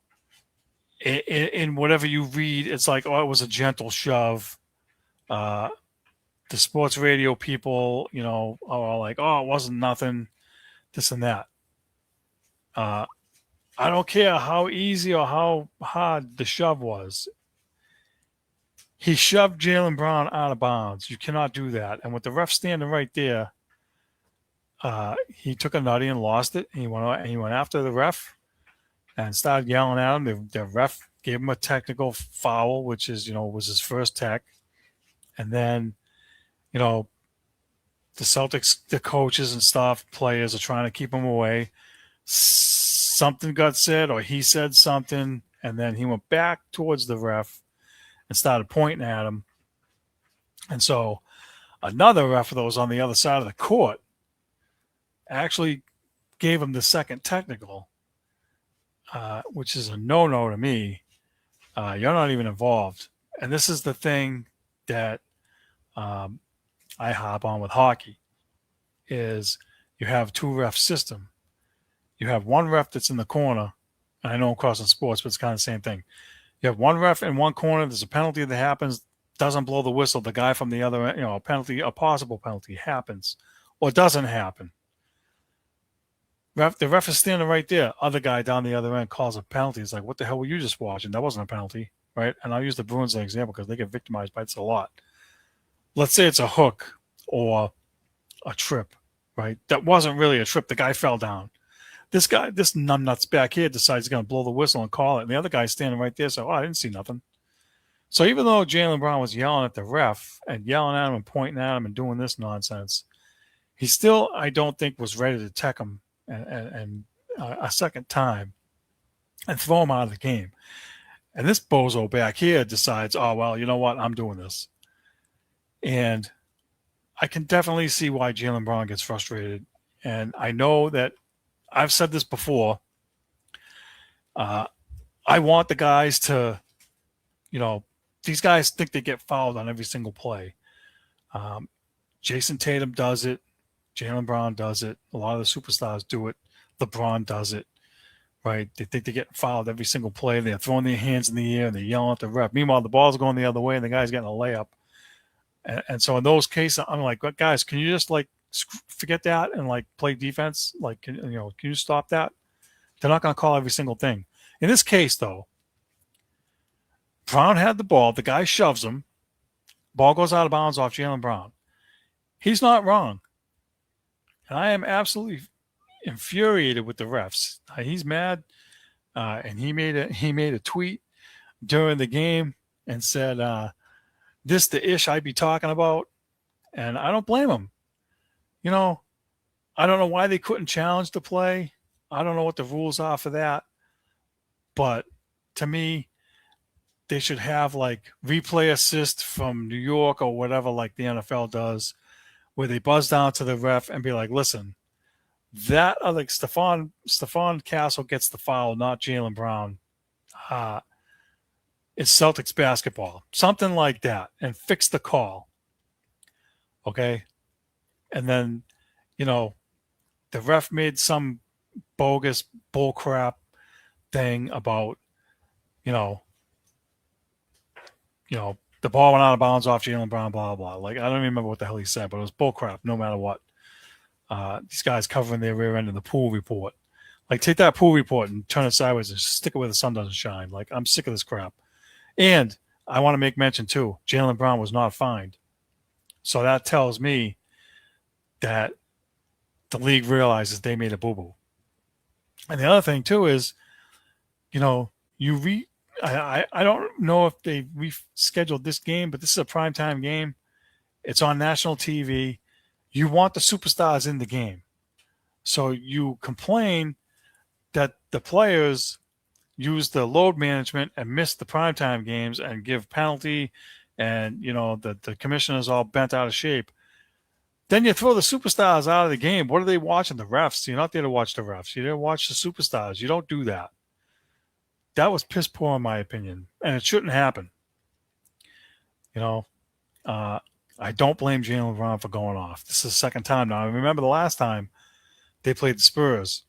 in whatever you read, it's like, oh, it was a gentle shove. The sports radio people, you know, are like, oh, it wasn't nothing, this and that. I don't care how easy or how hard the shove was. He shoved Jaylen Brown out of bounds. You cannot do that. And with the ref standing right there, he took a nutty and lost it. He went after the ref and started yelling at him. The ref gave him a technical foul, which is, you know, was his first tech. And then, you know, the Celtics, the coaches and stuff, players are trying to keep him away. Something got said, or he said something, and then he went back towards the ref and started pointing at him. And so another ref that was on the other side of the court actually gave him the second technical, which is a no-no to me. You're not even involved. And this is the thing that I hop on with hockey, is you have 2-ref system. You have one ref that's in the corner, and I know I'm crossing sports, but it's kind of the same thing. You have one ref in one corner. There's a penalty that happens, doesn't blow the whistle. The guy from the other, you know, a possible penalty happens or doesn't happen. The ref is standing right there. Other guy down the other end calls a penalty. It's like, what the hell were you just watching? That wasn't a penalty, right? And I'll use the Bruins as an example because they get victimized by this a lot. Let's say it's a hook or a trip, right? That wasn't really a trip. The guy fell down. This numbnuts back here decides he's going to blow the whistle and call it. And the other guy's standing right there. So, I didn't see nothing. So even though Jaylen Brown was yelling at the ref and yelling at him and pointing at him and doing this nonsense, he still, I don't think, was ready to tech him and a second time and throw him out of the game. And this bozo back here decides, oh, well, you know what? I'm doing this. And I can definitely see why Jaylen Brown gets frustrated. And I know that I've said this before. I want the guys to, you know, these guys think they get fouled on every single play. Jayson Tatum does it. Jaylen Brown does it. A lot of the superstars do it. LeBron does it, right? They think they get fouled every single play. They're throwing their hands in the air and they're yelling at the ref. Meanwhile, the ball's going the other way and the guy's getting a layup. And so in those cases, I'm like, guys, can you just like forget that and like play defense? Like, can you stop that? They're not going to call every single thing. In this case, though, Brown had the ball. The guy shoves him. Ball goes out of bounds off Jaylen Brown. He's not wrong. And I am absolutely infuriated with the refs. He's mad, and he made a tweet during the game and said, "This the ish I be talking about," and I don't blame him. You know, I don't know why they couldn't challenge the play. I don't know what the rules are for that, but to me, they should have like replay assist from New York or whatever, like the NFL does, where they buzz down to the ref and be like, listen, that like Stephon Castle gets the foul, not Jaylen Brown. It's Celtics basketball. Something like that, and fix the call. Okay? And then, the ref made some bogus bullcrap thing about, you know, the ball went out of bounds off Jaylen Brown, blah, blah, blah. Like, I don't even remember what the hell he said, but it was bullcrap no matter what. These guys covering their rear end in the pool report. Like, take that pool report and turn it sideways and stick it where the sun doesn't shine. Like, I'm sick of this crap. And I want to make mention, too, Jaylen Brown was not fined. So that tells me that the league realizes they made a boo-boo. And the other thing, too, is, I don't know if they rescheduled this game, but this is a primetime game. It's on national TV. You want the superstars in the game. So you complain that the players use the load management and miss the primetime games and give penalty and, the commissioner's all bent out of shape. Then you throw the superstars out of the game. What are they watching? The refs. You're not there to watch the refs. You're there to watch the superstars. You don't do that. That was piss poor in my opinion, and it shouldn't happen. I don't blame Jaylen Brown for going off. This is the second time now. I remember the last time they played the Spurs.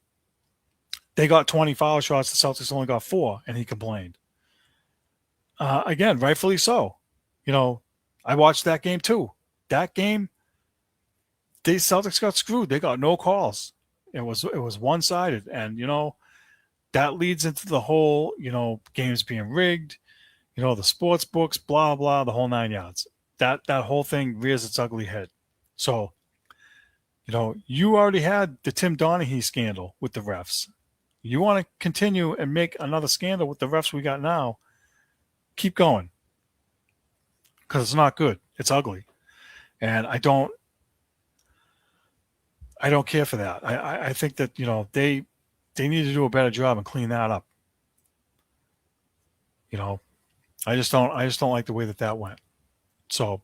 They got 20 foul shots. The Celtics only got 4, and he complained. Again, rightfully so. I watched that game too. That game, the Celtics got screwed. They got no calls. It was one-sided, and that leads into the whole games being rigged. The sports books, blah blah, the whole 9 yards. That whole thing rears its ugly head. So, you already had the Tim Donaghy scandal with the refs. You want to continue and make another scandal with the refs we got now? Keep going, because it's not good. It's ugly, and I don't care for that. I think that they need to do a better job and clean that up. I just don't like the way that went. So,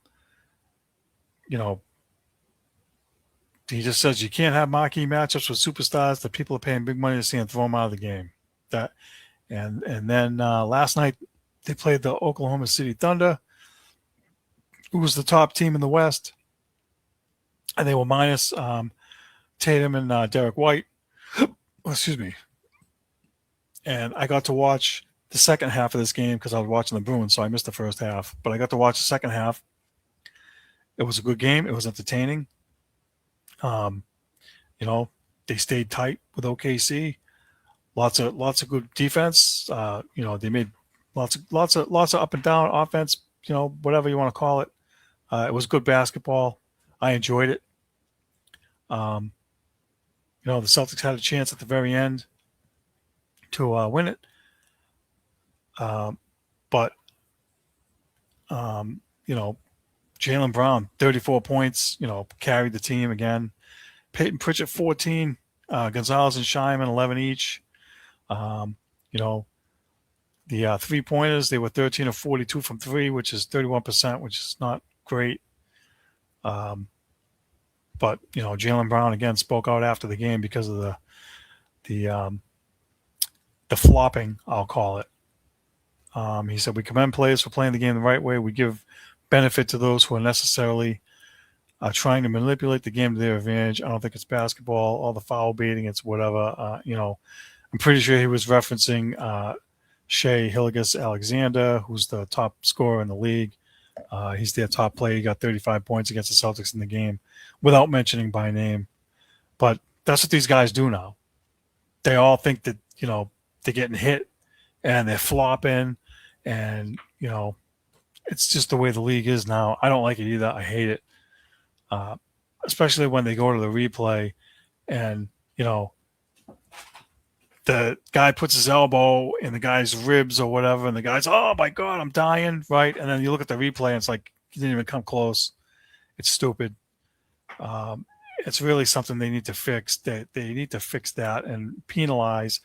he just says you can't have marquee matchups with superstars that people are paying big money to see and throw them out of the game. And then last night they played the Oklahoma City Thunder, who was the top team in the West, and they were minus Tatum and Derek White. Excuse me. And I got to watch the second half of this game because I was watching the Bruins, so I missed the first half. But I got to watch the second half. It was a good game. It was entertaining. They stayed tight with OKC. Lots of good defense. They made lots of up and down offense. Whatever you want to call it. It was good basketball. I enjoyed it. The Celtics had a chance at the very end to win it. But Jaylen Brown, 34 points, carried the team again. Peyton Pritchett, 14. Gonzalez and Shyman, 11 each. The 3-pointers, they were 13 of 42 from 3, which is 31%, which is not great. But, Jaylen Brown, again, spoke out after the game because of the flopping, I'll call it. He said, we commend players for playing the game the right way. We give benefit to those who are necessarily trying to manipulate the game to their advantage. I don't think it's basketball, all the foul baiting, it's whatever. I'm pretty sure he was referencing Shea Hilgis-Alexander, who's the top scorer in the league. He's their top player. He got 35 points against the Celtics in the game without mentioning by name. But that's what these guys do now. They all think that, they're getting hit and they're flopping and, it's just the way the league is now. I don't like it either. I hate it. Especially when they go to the replay and, the guy puts his elbow in the guy's ribs or whatever, and the guy's, oh my God, I'm dying, right? And then you look at the replay and it's like, he didn't even come close. It's stupid. It's really something they need to fix. They need to fix that and penalize.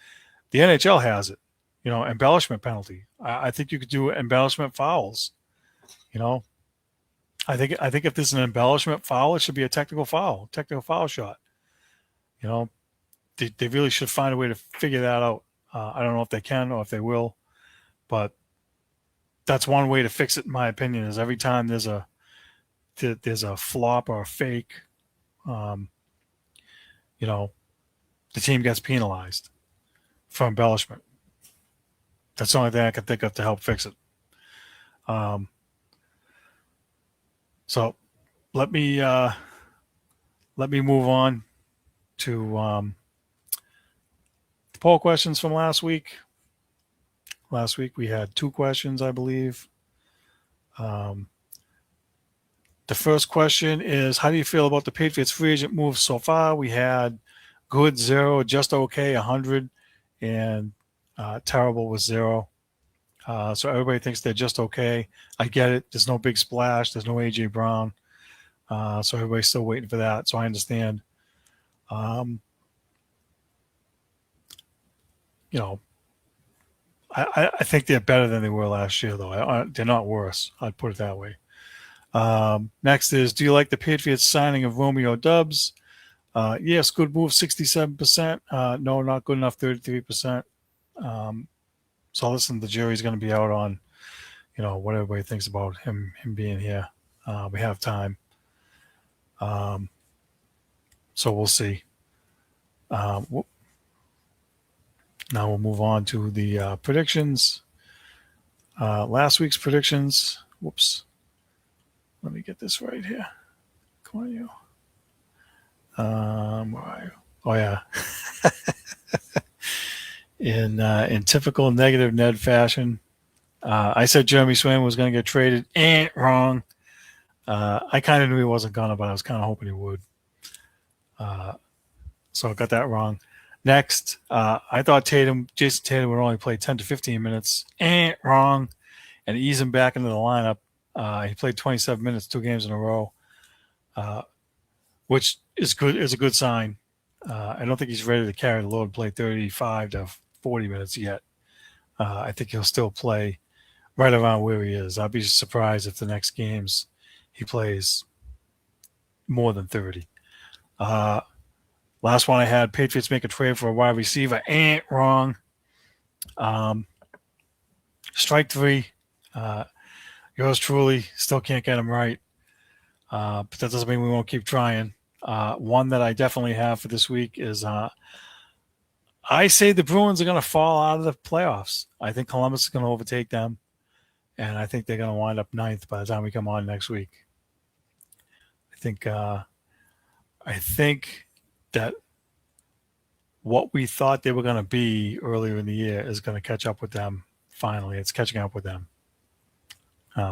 The NHL has it, embellishment penalty. I think you could do embellishment fouls. I think if there's an embellishment foul, it should be a technical foul shot. They really should find a way to figure that out. I don't know if they can or if they will, but that's one way to fix it, in my opinion. Is every time there's a flop or a fake, the team gets penalized for embellishment. That's the only thing I can think of to help fix it. So let me move on to the poll questions from last week. Last week we had 2 questions, I believe. The first question is, how do you feel about the Patriots free agent moves so far? We had good 0, just okay 100, and terrible was 0. So everybody thinks they're just okay. I get it. There's no big splash. There's no AJ Brown. So everybody's still waiting for that. So I understand. I think they're better than they were last year, though. They're not worse. I'd put it that way. Next is, do you like the Patriots signing of Romeo Doubs? Yes, good move, 67%. No, not good enough, 33%. So listen, the jury's going to be out on, what everybody thinks about him being here. We have time. So we'll see. Now we'll move on to the predictions. Last week's predictions. Whoops. Let me get this right here. Come on, you. Where are you? Oh, yeah. In typical negative Ned fashion, I said Jeremy Swayman was going to get traded. Wrong. I kind of knew he wasn't going to, but I was kind of hoping he would. So I got that wrong. Next, I thought Jayson Tatum would only play 10 to 15 minutes. Wrong. And ease him back into the lineup. He played 27 minutes, 2 games in a row, which is good. Is a good sign. I don't think he's ready to carry the load, play 35 to 40 minutes yet. I think he'll still play right around where he is. I'd be surprised if the next games he plays more than 30. Last one I had, Patriots make a trade for a wide receiver. Wrong. Strike 3. Yours truly, still can't get him right. But that doesn't mean we won't keep trying. One that I definitely have for this week is I say the Bruins are going to fall out of the playoffs. I think Columbus is going to overtake them, and I think they're going to wind up 9th by the time we come on next week. I think that what we thought they were going to be earlier in the year is going to catch up with them. Finally, it's catching up with them.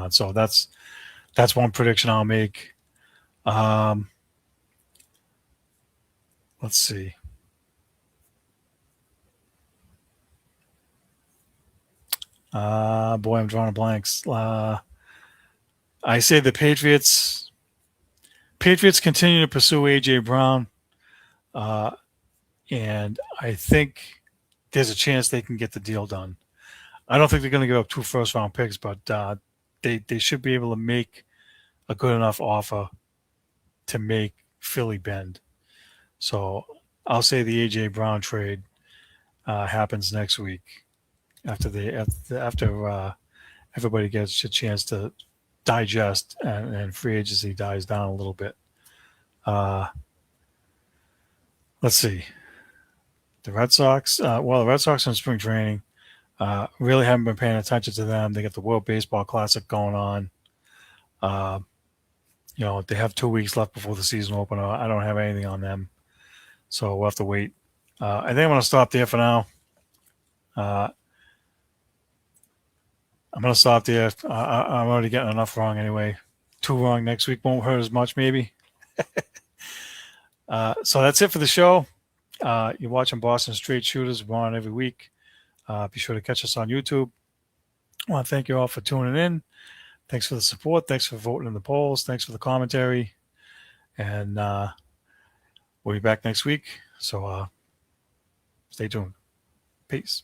So that's one prediction I'll make. Let's see. Boy, I'm drawing blanks. I say the Patriots continue to pursue AJ Brown, and I think there's a chance they can get the deal done. I don't think they're going to give up 2 first-round picks, but they should be able to make a good enough offer to make Philly bend. So I'll say the AJ Brown trade happens next week after everybody gets a chance to digest and free agency dies down a little bit. Let's see. The Red Sox. The Red Sox in spring training. Really haven't been paying attention to them. They got the World Baseball Classic going on. They have 2 weeks left before the season opener. I don't have anything on them, so we'll have to wait. I think I'm going to stop there for now. I'm going to stop there. I'm already getting enough wrong anyway. 2 wrong next week won't hurt as much, maybe. So that's it for the show. You're watching Boston Straight Shooters. We're on every week. Be sure to catch us on YouTube. I want to thank you all for tuning in. Thanks for the support. Thanks for voting in the polls. Thanks for the commentary. And we'll be back next week. So stay tuned. Peace.